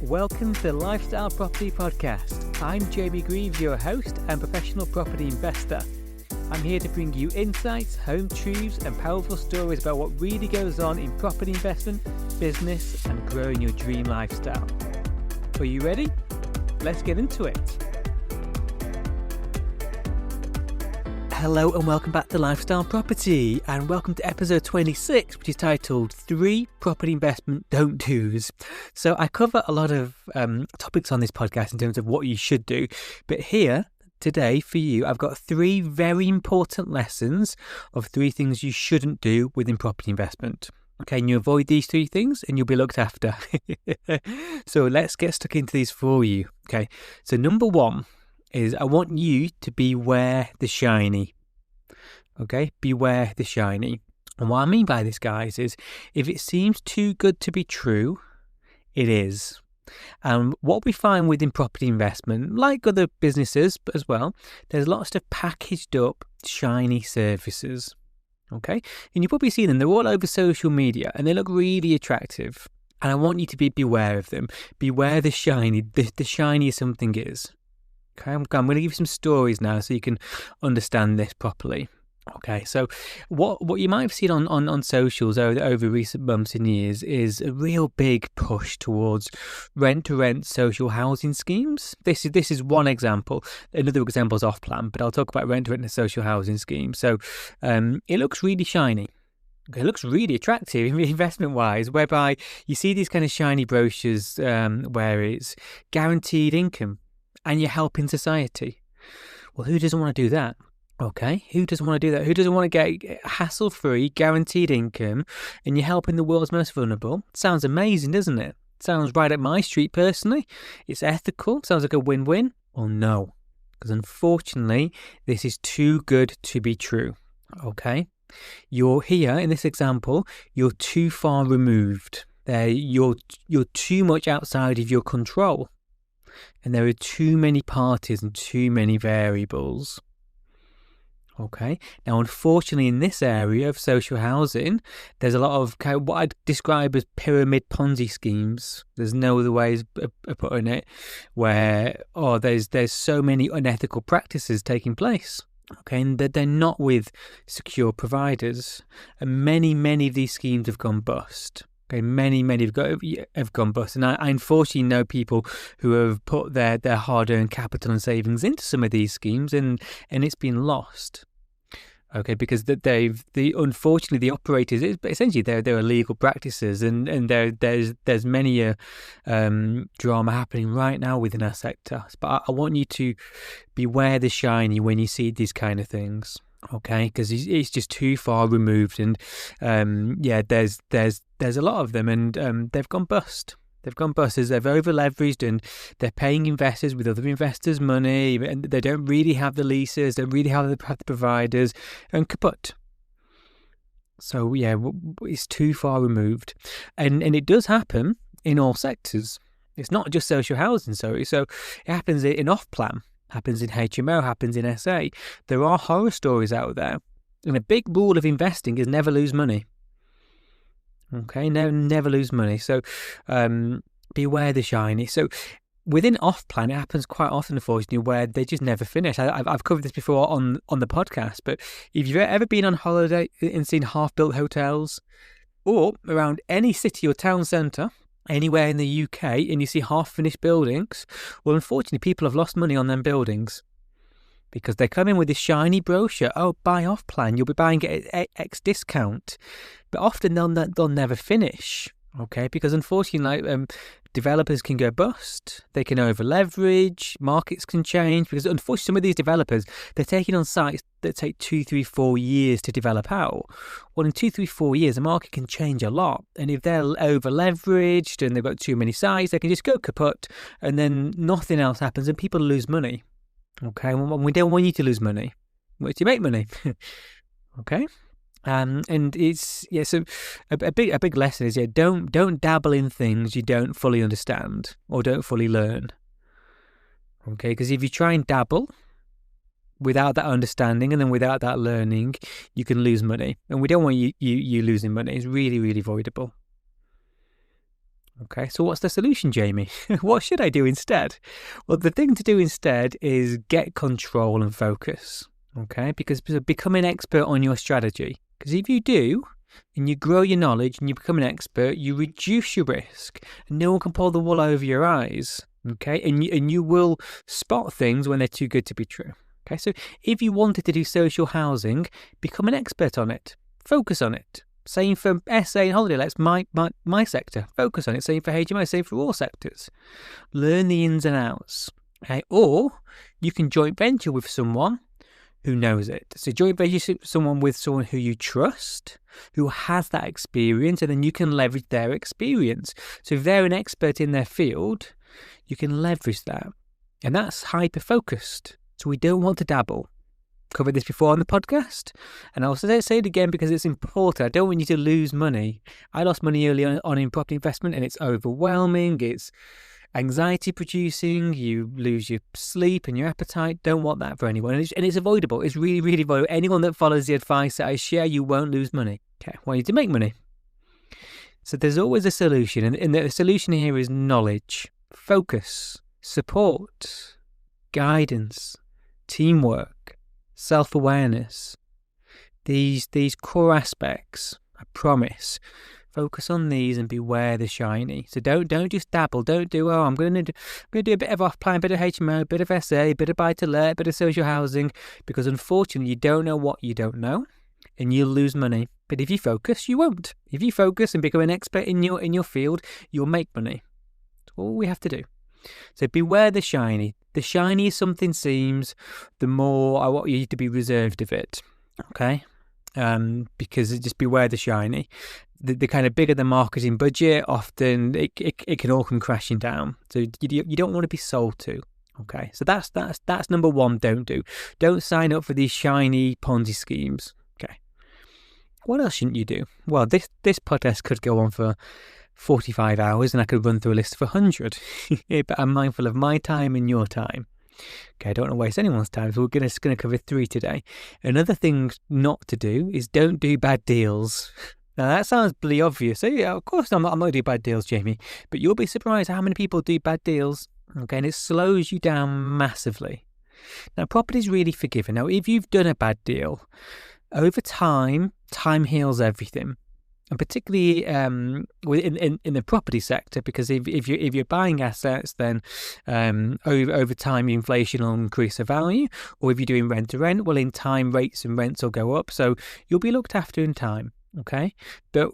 Welcome to the Lifestyle Property Podcast. I'm Jamie Greaves, your host and professional property investor. I'm here to bring you insights, home truths and powerful stories about what really goes on in property investment, business and growing your dream lifestyle. Are you ready? Let's get into it. Hello and welcome back to Lifestyle Property, and welcome to episode 26, which is titled 3 Property Investment Don't Do's. So I cover a lot of topics on this podcast in terms of what you should do, but here today for you I've got 3 very important lessons of 3 things you shouldn't do within property investment. Okay, and you avoid these 3 things and you'll be looked after. So let's get stuck into these for you. Okay, so number 1 is I want you to beware the shiny. Okay, beware the shiny. And what I mean by this, guys, is if it seems too good to be true, it is. And what we find within property investment, like other businesses as well, there's lots of packaged up shiny services. Okay, and you've probably seen them. They're all over social media and they look really attractive. And I want you to beware of them. Beware the shiny. The shinier something is. Okay, I'm going to give you some stories now so you can understand this properly. Okay, so what you might have seen on socials over recent months and years is a real big push towards rent-to-rent social housing schemes. This is one example. Another example is off-plan, but I'll talk about rent-to-rent and social housing schemes. So it looks really shiny. It looks really attractive investment-wise, whereby you see these kind of shiny brochures where it's guaranteed income. And you're helping society. Well, who doesn't want to do that? Okay, who doesn't want to do that? Who doesn't want to get hassle-free, guaranteed income, and you're helping the world's most vulnerable? Sounds amazing, doesn't it? Sounds right up my street, personally. It's ethical. Sounds like a win-win. Well, no, because unfortunately, this is too good to be true. Okay, you're here in this example. You're too far removed. You're too much outside of your control. And there are too many parties and too many variables. Okay. Now, unfortunately, in this area of social housing, there's a lot of what I'd describe as pyramid Ponzi schemes. There's no other ways of putting it, where there's so many unethical practices taking place. Okay, and they're not with secure providers, and many of these schemes have gone bust. Okay, many have gone bust, and I unfortunately know people who have put their hard-earned capital and savings into some of these schemes, and it's been lost. Okay, because unfortunately the operators, essentially they're illegal practices, and there's many drama happening right now within our sector. But I want you to beware the shiny when you see these kind of things. Okay, because it's just too far removed, and there's a lot of them, and they've gone bust. They've gone bust as they've over leveraged, and they're paying investors with other investors' money, and they don't really have the leases, don't really have the providers, and kaput. So yeah, it's too far removed, and it does happen in all sectors. It's not just social housing, so it happens in off-plan. Happens in HMO, happens in SA. There are horror stories out there. And a big rule of investing is never lose money. Okay, never lose money. So beware the shiny. So within off-plan, it happens quite often, unfortunately, where they just never finish. I've covered this before on the podcast, but if you've ever been on holiday and seen half-built hotels, or around any city or town centre, anywhere in the UK, and you see half-finished buildings, well, unfortunately, people have lost money on them buildings because they come in with this shiny brochure. Oh, buy off-plan, you'll be buying it at X discount. But often they'll never finish, okay? Because unfortunately, developers can go bust. They can over-leverage. Markets can change. Because unfortunately, some of these developers, they're taking on sites that take 2, 3, 4 years to develop out. Well, in 2, 3, 4 years, the market can change a lot. And if they're over-leveraged and they've got too many sites, they can just go kaput, and then nothing else happens and people lose money. Okay, we don't want you to lose money. We want you to make money. Okay? And it's so a big lesson is don't dabble in things you don't fully understand or don't fully learn. Okay, because if you try and dabble without that understanding and then without that learning, you can lose money, and we don't want you losing money. It's really avoidable. Okay, so what's the solution, Jamie? What should I do instead? Well, the thing to do instead is get control and focus. Okay, because become an expert on your strategy. Because if you do, and you grow your knowledge and you become an expert, you reduce your risk, and no one can pull the wool over your eyes. Okay, and you will spot things when they're too good to be true. Okay, so if you wanted to do social housing, become an expert on it. Focus on it. Same for SA and holiday lets, my sector. Focus on it. Same for HMO. Same for all sectors. Learn the ins and outs. Okay, or you can joint venture with someone who knows it. So joint venture with someone who you trust, who has that experience, and then you can leverage their experience. So if they're an expert in their field, you can leverage that. And that's hyper-focused. So we don't want to dabble. Covered this before on the podcast, and I'll say it again because it's important. I don't want you to lose money. I lost money early on in property investment, and it's overwhelming. It's anxiety producing. You lose your sleep and your appetite. Don't want that for anyone, and it's avoidable. It's really, really avoidable. Anyone that follows the advice that I share, you won't lose money. Okay, I want you to make money. So there's always a solution, and the solution here is knowledge, focus, support, guidance, teamwork, self-awareness. These core aspects, I promise. Focus on these and beware the shiny. So don't just dabble. Don't do, I'm going to do a bit of off-plan, bit of HMO, bit of SA, bit of buy-to-let, bit of social housing, because unfortunately you don't know what you don't know, and you'll lose money. But if you focus, you won't. If you focus and become an expert in your field, you'll make money. That's all we have to do. So beware the shiny. The shinier something seems, the more I want you to be reserved of it. Okay? Because just beware the shiny. The kind of bigger the marketing budget, often it can all come crashing down. So you don't want to be sold to. Okay? So that's number one. Don't do. Don't sign up for these shiny Ponzi schemes. Okay? What else shouldn't you do? Well, this podcast could go on for 45 hours and I could run through a list of 100. But I'm mindful of my time and your time. Okay, I don't want to waste anyone's time, so we're just going to cover 3 today. Another thing not to do is don't do bad deals. Now that sounds bloody obvious. So yeah, of course I'm not going to do bad deals, Jamie. But you'll be surprised how many people do bad deals. Okay, and it slows you down massively. Now property's really forgiving. Now if you've done a bad deal, over time heals everything. And particularly in the property sector, because if you're buying assets, then over time inflation will increase the value. Or if you're doing rent to rent, well, in time rates and rents will go up. So you'll be looked after in time. Okay, but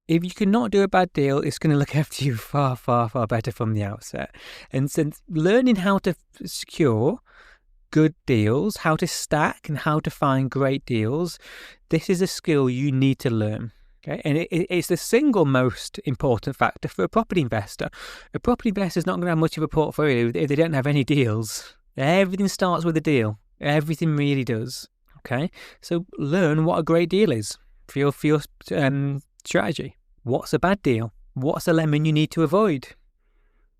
if you cannot do a bad deal, it's going to look after you far, far, far better from the outset. And since learning how to secure good deals, how to stack, and how to find great deals, this is a skill you need to learn. Okay, and it's the single most important factor for a property investor. A property investor is not going to have much of a portfolio if they don't have any deals. Everything starts with a deal. Everything really does. Okay, so learn what a great deal is for your strategy. What's a bad deal? What's a lemon you need to avoid?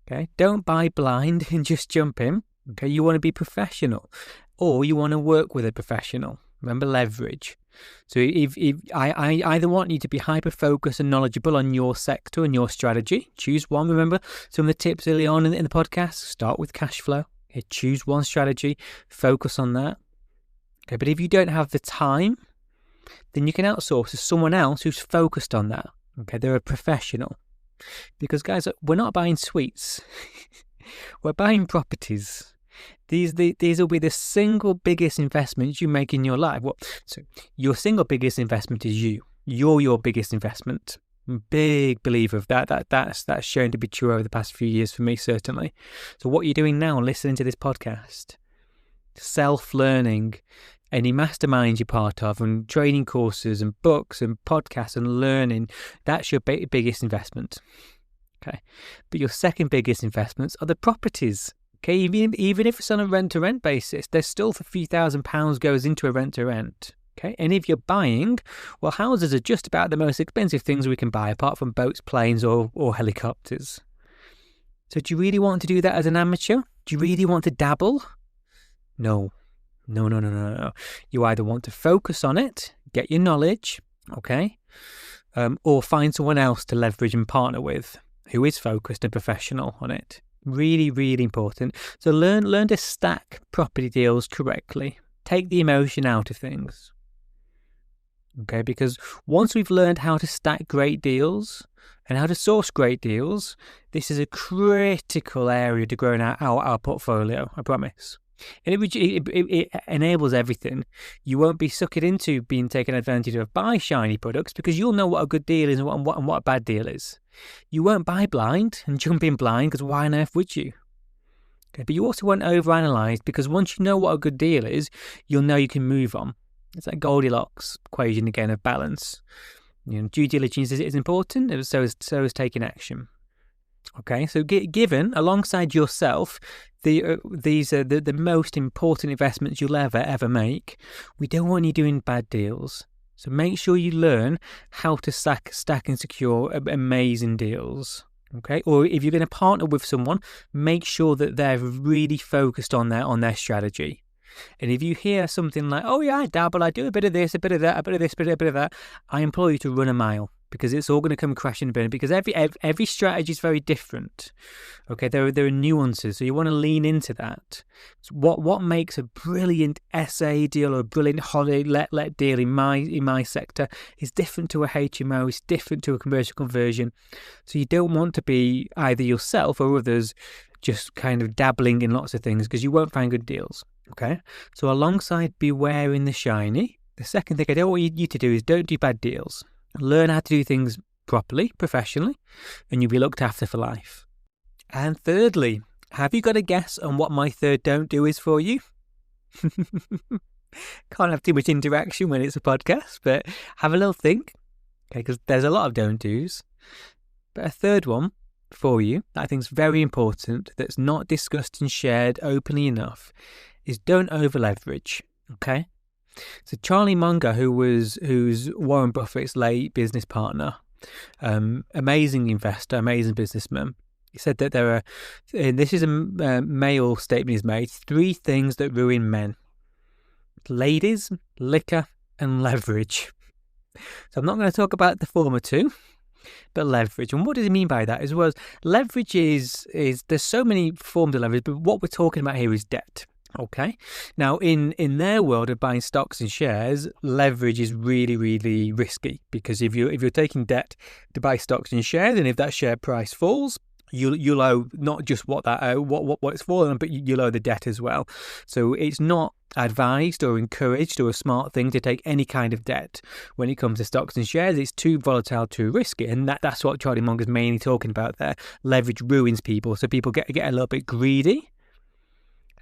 Okay, don't buy blind and just jump in. Okay, you want to be professional, or you want to work with a professional. Remember, leverage. So if I either want you to be hyper-focused and knowledgeable on your sector and your strategy, choose one. Remember some of the tips early on in the podcast, start with cash flow. Okay, choose one strategy, focus on that. Okay, but if you don't have the time, then you can outsource to someone else who's focused on that. Okay, they're a professional. Because guys, we're not buying suites. We're buying properties. These will be the single biggest investments you make in your life. So your single biggest investment is you. You're your biggest investment. Big believer of that. That's shown to be true over the past few years for me, certainly. So what you're doing now, listening to this podcast, self-learning, any masterminds you're part of, and training courses and books and podcasts and learning, that's your biggest investment. Okay, but your second biggest investments are the properties. Okay, even if it's on a rent-to-rent basis, there's still a few £1,000s goes into a rent-to-rent. Okay, and if you're buying, well, houses are just about the most expensive things we can buy, apart from boats, planes, or helicopters. So do you really want to do that as an amateur? Do you really want to dabble? No. You either want to focus on it, get your knowledge, okay, or find someone else to leverage and partner with. who is focused and professional on it. Really, really important. So learn to stack property deals correctly. Take the emotion out of things. Okay, because once we've learned how to stack great deals and how to source great deals, this is a critical area to growing our portfolio, I promise. And it enables everything. You won't be suckered into being taken advantage of by shiny products because you'll know what a good deal is and what a bad deal is. You won't buy blind and jump in blind because why on earth would you? Okay, but you also won't overanalyze because once you know what a good deal is, you'll know you can move on. It's like Goldilocks equation again of balance. Due diligence is important, so is taking action. Okay, so given alongside yourself, these are the most important investments you'll ever make. We don't want you doing bad deals. So make sure you learn how to stack and secure amazing deals. Okay, or if you're going to partner with someone, make sure that they're really focused on their strategy. And if you hear something like, "Oh yeah, I dabble, I do a bit of this, a bit of that, a bit of this, a bit of that," I implore you to run a mile because it's all going to come crashing and burn. Because every strategy is very different. Okay, there are nuances, so you want to lean into that. So what makes a brilliant SA deal or a brilliant holiday let deal in my sector is different to a HMO, it's different to a commercial conversion. So you don't want to be either yourself or others just kind of dabbling in lots of things because you won't find good deals. Okay, so alongside beware in the shiny, the second thing I don't want you to do is don't do bad deals. Learn how to do things properly, professionally, and you'll be looked after for life. And thirdly, have you got a guess on what my third don't do is for you? Can't have too much interaction when it's a podcast, but have a little think, okay, because there's a lot of don't do's. But a third one for you that I think is very important that's not discussed and shared openly enough is don't over leverage. Okay, so Charlie Munger, who's Warren Buffett's late business partner, amazing investor, amazing businessman, he said that there are, and this is a male statement he's made, 3 things that ruin men: ladies, liquor, and leverage. So I'm not going to talk about the former 2, but leverage. And what does he mean by that? As well as leverage is there's so many forms of leverage, but what we're talking about here is debt. Okay. Now, in their world of buying stocks and shares, leverage is really, really risky because if you're taking debt to buy stocks and shares, and if that share price falls, you'll owe not just what it's fallen, but you'll owe the debt as well. So it's not advised or encouraged or a smart thing to take any kind of debt when it comes to stocks and shares. It's too volatile, too risky, and that's what Charlie Munger's mainly talking about there. Leverage ruins people, so people get a little bit greedy.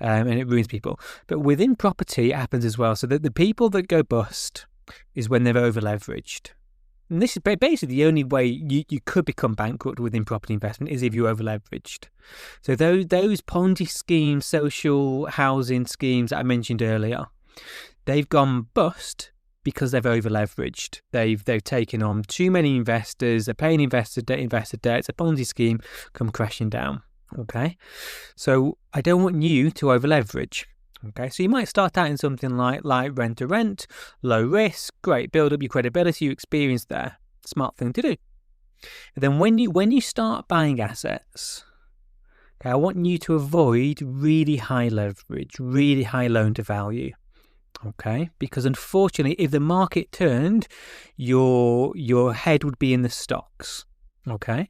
And it ruins people. But within property, it happens as well. So that the people that go bust is when they're over-leveraged. And this is basically the only way you could become bankrupt within property investment is if you're over-leveraged. So those Ponzi schemes, social housing schemes that I mentioned earlier, they've gone bust because they've over-leveraged. They've taken on too many investors. They're paying investor debt. It's a Ponzi scheme come crashing down. Okay, so I don't want you to over leverage. Okay, so you might start out in something like rent to rent, low risk, great, build up your credibility, your experience there. Smart thing to do. And then when you start buying assets, okay, I want you to avoid really high leverage, really high loan to value. Okay, because unfortunately, if the market turned, your head would be in the stocks. Okay.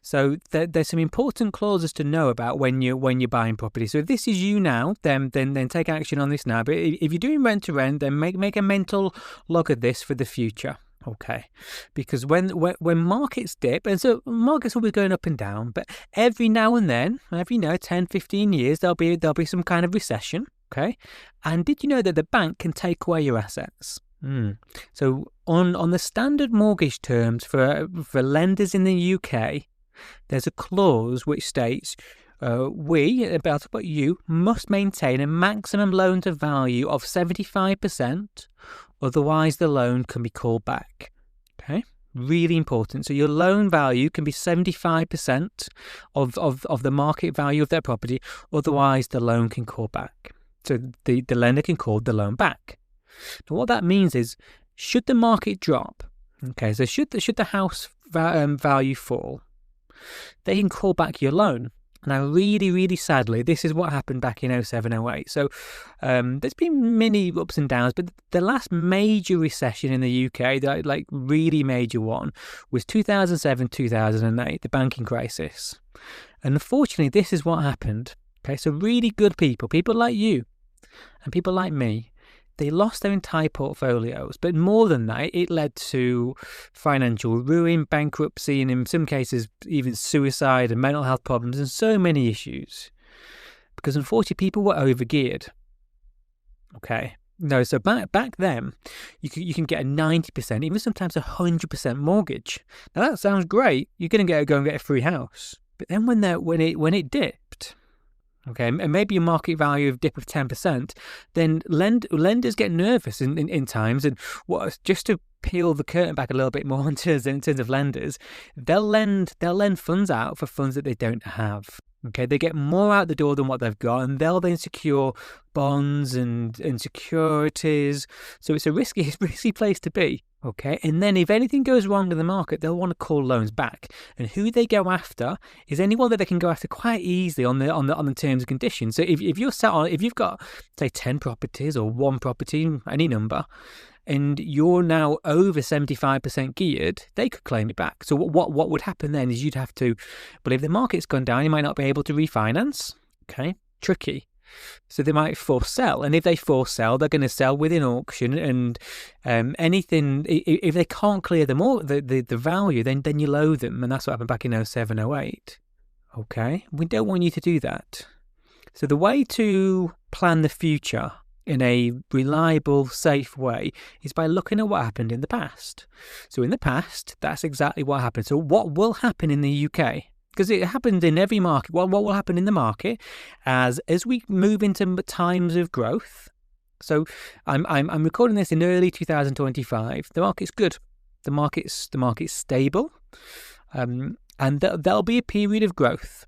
So there's some important clauses to know about when you're buying property. So if this is you now, then take action on this now. But if you're doing rent to rent, then make a mental log of this for the future. Okay, because when markets dip, and so markets will be going up and down, but every now and then, 10, 15 years, there'll be some kind of recession. Okay, and did you know that the bank can take away your assets? So on the standard mortgage terms for lenders in the UK, there's a clause which states you must maintain a maximum loan to value of 75%, otherwise the loan can be called back. Okay, really important. So your loan value can be 75% of the market value of their property, otherwise the loan can call back. So the lender can call the loan back. Now, what that means is, should the market drop, okay, so should the house value fall, they can call back your loan. Now, really, really sadly, this is what happened back in 07, 08. So there's been many ups and downs, but the last major recession in the UK, the like really major one, was 2007, 2008, the banking crisis. And unfortunately, this is what happened. Okay, so really good people like you and people like me, they lost their entire portfolios. But more than that, it led to financial ruin, bankruptcy, and in some cases, even suicide and mental health problems and so many issues. Because unfortunately, people were overgeared. Okay. No, so back then, you can get a 90%, even sometimes 100% mortgage. Now, that sounds great. You're going to go and get a free house. But then when it dipped, okay, and maybe your market value of dip of 10%, then lenders get nervous in times, and just to peel the curtain back a little bit more in terms of lenders, they'll lend funds out for funds that they don't have. Okay, they get more out the door than what they've got, and they'll then secure bonds and securities. So it's a risky place to be. Okay, and then if anything goes wrong in the market, they'll want to call loans back. And who they go after is anyone that they can go after quite easily on the terms and conditions. So if you've got say 10 properties or one property, any number, and you're now over 75% geared, they could claim it back. So what would happen then is you'd have to, well, if the market's gone down, you might not be able to refinance. Okay, tricky. So they might force sell, and if they force sell, they're going to sell within auction, and anything, if they can't clear the value, then you owe them, and that's what happened back in 07, 08. Okay, we don't want you to do that. So the way to plan the future in a reliable, safe way is by looking at what happened in the past. So in the past, that's exactly what happened. So what will happen in the UK? Because it happens in every market. What will happen in the market as we move into times of growth? So I'm recording this in early 2025. The market's good. The market's stable, and there'll be a period of growth.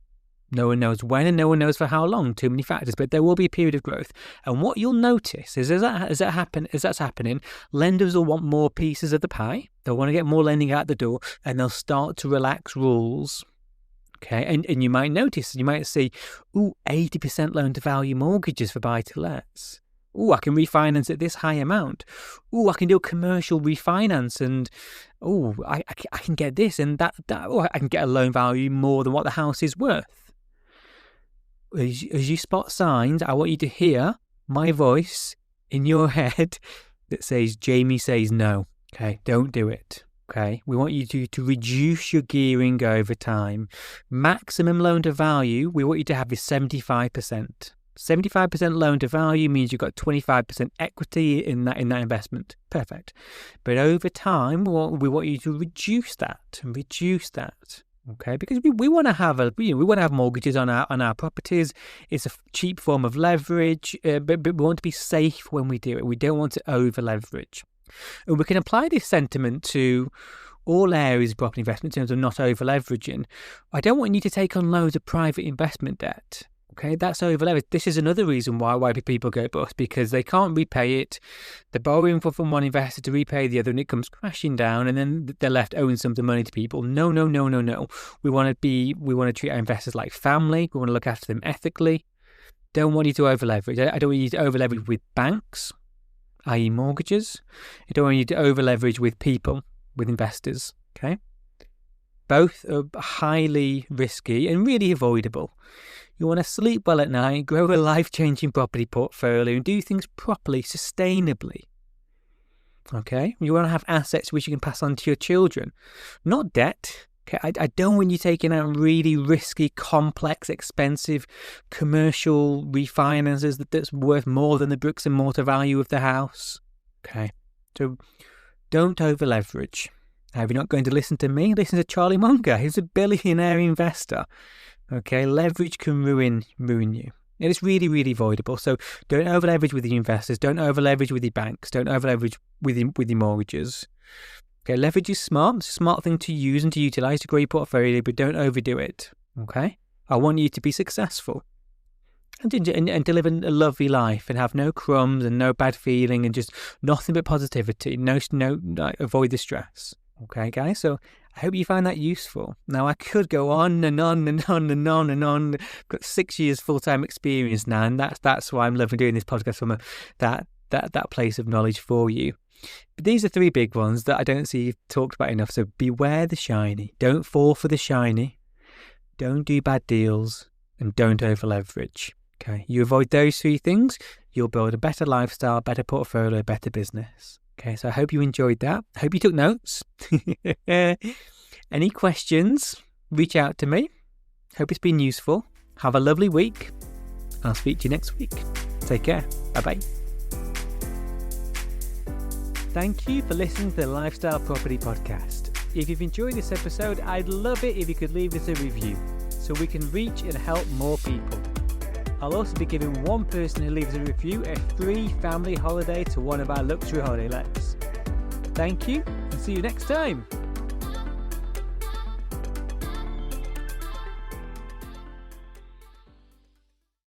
No one knows when and no one knows for how long. Too many factors, but there will be a period of growth. And what you'll notice is as that's happening, lenders will want more pieces of the pie. They'll want to get more lending out the door, and they'll start to relax rules. Okay, and you might notice, you might see, 80% loan to value mortgages for buy-to-lets. I can refinance at this high amount. I can do a commercial refinance, and I can get this and that. I can get a loan value more than what the house is worth. As you spot signs, I want you to hear my voice in your head that says, Jamie says no. Okay, don't do it. Okay, we want you to reduce your gearing over time. Maximum loan to value, we want you to have is 75%. 75% loan to value means you've got 25% equity in that investment. Perfect. But over time, we want you to reduce that. Okay, because we want to have mortgages on our properties. It's a cheap form of leverage, but we want to be safe when we do it. We don't want to over leverage. And we can apply this sentiment to all areas of property investment in terms of not over leveraging. I don't want you to take on loads of private investment debt. Okay, that's over leveraged. This is another reason why people go bust, because they can't repay it. They're borrowing from one investor to repay the other, and it comes crashing down, and then they're left owing some of the money to people. No. We want to treat our investors like family. We want to look after them ethically. Don't want you to over leverage. I don't want you to over leverage with banks, i.e. mortgages. I don't want you to over leverage with people, with investors. Okay, both are highly risky and really avoidable. You want to sleep well at night, grow a life-changing property portfolio, and do things properly, sustainably. Okay? You want to have assets which you can pass on to your children, not debt. Okay? I don't want you taking out really risky, complex, expensive commercial refinances that's worth more than the bricks and mortar value of the house. Okay? So don't over-leverage. Now, if you're not going to listen to me, listen to Charlie Munger. He's a billionaire investor. Okay, leverage can ruin you. It is really, really avoidable. So don't over leverage with your investors. Don't over leverage with your banks. Don't over leverage with your mortgages. Okay, leverage is smart. It's a smart thing to use and to utilize to grow your portfolio, but don't overdo it. Okay, I want you to be successful and to live a lovely life and have no crumbs and no bad feeling and just nothing but positivity. No, avoid the stress. Okay, guys. So I hope you find that useful. Now, I could go on and on and on and on and on. I've got 6 years full-time experience now, and that's why I'm loving doing this podcast from that place of knowledge for you. But these are 3 big ones that I don't see talked about enough. So beware the shiny. Don't fall for the shiny. Don't do bad deals, and don't over leverage. Okay, you avoid those 3 things, you'll build a better lifestyle, better portfolio, better business. Okay, so I hope you enjoyed that. I hope you took notes. Any questions, reach out to me. Hope it's been useful. Have a lovely week. I'll speak to you next week. Take care. Bye-bye. Thank you for listening to the Lifestyle Property Podcast. If you've enjoyed this episode, I'd love it if you could leave us a review so we can reach and help more people. I'll also be giving one person who leaves a review a free family holiday to one of our luxury holiday lets. Thank you, and see you next time.